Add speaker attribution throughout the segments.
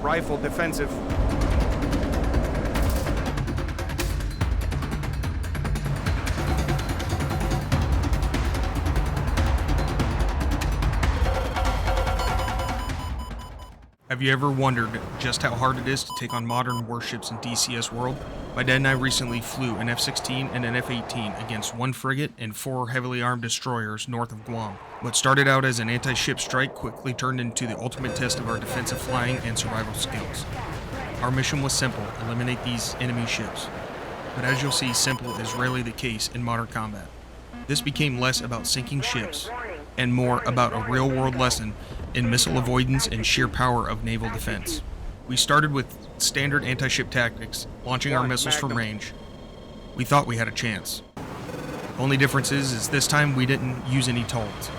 Speaker 1: rifle defensive.
Speaker 2: Have you ever wondered just how hard it is to take on modern warships in DCS World? My dad and I recently flew an F-16 and an F-18 against one frigate and 4 heavily armed destroyers north of Guam. What started out as an anti-ship strike quickly turned into the ultimate test of our defensive flying and survival skills. Our mission was simple: eliminate these enemy ships. But as you'll see, simple is rarely the case in modern combat. This became less about sinking ships and more about a real-world lesson in missile avoidance and sheer power of naval defense. We started with standard anti-ship tactics, launching our missiles from range. We thought we had a chance. Only difference is this time we didn't use any tolls.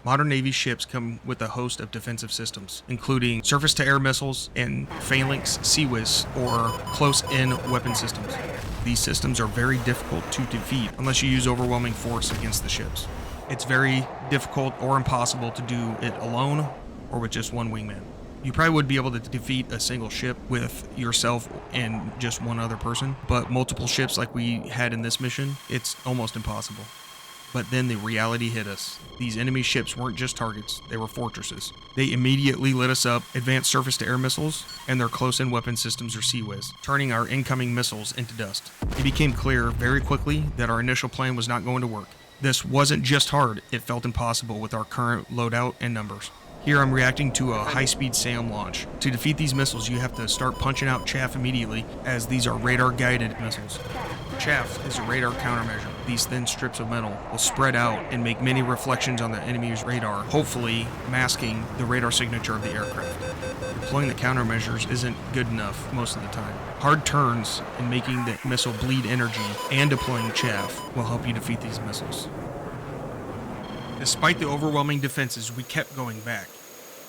Speaker 2: Modern Navy ships come with a host of defensive systems, including surface-to-air missiles and phalanx CIWS, or close-in weapon systems. These systems are very difficult to defeat unless you use overwhelming force against the ships. It's very difficult or impossible to do it alone or with just one wingman. You probably would be able to defeat a single ship with yourself and just one other person, but multiple ships like we had in this mission, it's almost impossible. But then the reality hit us. These enemy ships weren't just targets, they were fortresses. They immediately lit us up advanced surface-to-air missiles and their close-in weapon systems, or CIWS, turning our incoming missiles into dust. It became clear very quickly that our initial plan was not going to work. This wasn't just hard, it felt impossible with our current loadout and numbers. Here I'm reacting to a high-speed SAM launch. To defeat these missiles, you have to start punching out chaff immediately, as these are radar-guided missiles. Chaff is a radar countermeasure. These thin strips of metal will spread out and make many reflections on the enemy's radar, hopefully masking the radar signature of the aircraft. Deploying the countermeasures isn't good enough most of the time. Hard turns and making the missile bleed energy and deploying chaff will help you defeat these missiles. Despite the overwhelming defenses, we kept going back.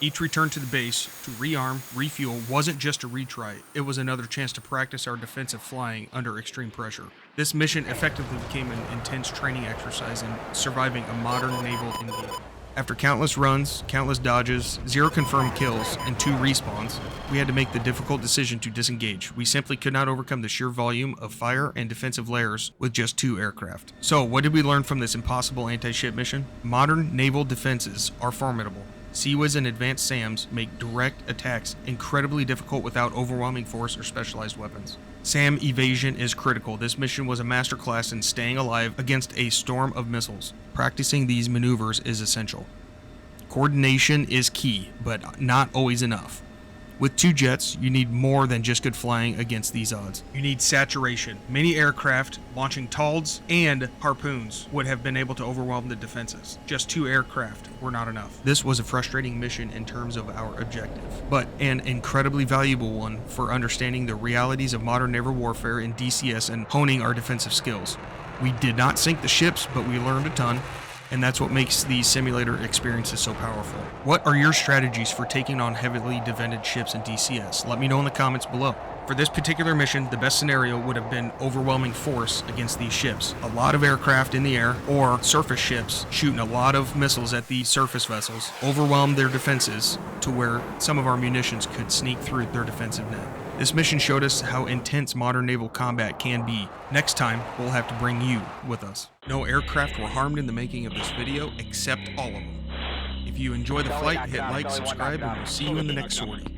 Speaker 2: Each return to the base to rearm, refuel wasn't just a retry, it was another chance to practice our defensive flying under extreme pressure. This mission effectively became an intense training exercise in surviving a modern naval engagement. After countless runs, countless dodges, 0 confirmed kills, and 2 respawns, we had to make the difficult decision to disengage. We simply could not overcome the sheer volume of fire and defensive layers with just 2 aircraft. So, what did we learn from this impossible anti-ship mission? Modern naval defenses are formidable. CIWS and advanced SAMs make direct attacks incredibly difficult without overwhelming force or specialized weapons. SAM evasion is critical. This mission was a masterclass in staying alive against a storm of missiles. Practicing these maneuvers is essential. Coordination is key, but not always enough. With 2 jets, you need more than just good flying against these odds. You need saturation. Many aircraft launching TALDs and harpoons would have been able to overwhelm the defenses. Just 2 aircraft were not enough. This was a frustrating mission in terms of our objective, but an incredibly valuable one for understanding the realities of modern naval warfare in DCS and honing our defensive skills. We did not sink the ships, but we learned a ton. And that's what makes these simulator experiences so powerful. What are your strategies for taking on heavily defended ships in DCS? Let me know in the comments below. For this particular mission, the best scenario would have been overwhelming force against these ships. A lot of aircraft in the air, or surface ships, shooting a lot of missiles at these surface vessels, overwhelm their defenses to where some of our munitions could sneak through their defensive net. This mission showed us how intense modern naval combat can be. Next time, we'll have to bring you with us. No aircraft were harmed in the making of this video, except all of them. If you enjoy the flight, hit like, subscribe, and we'll see you in the next sortie.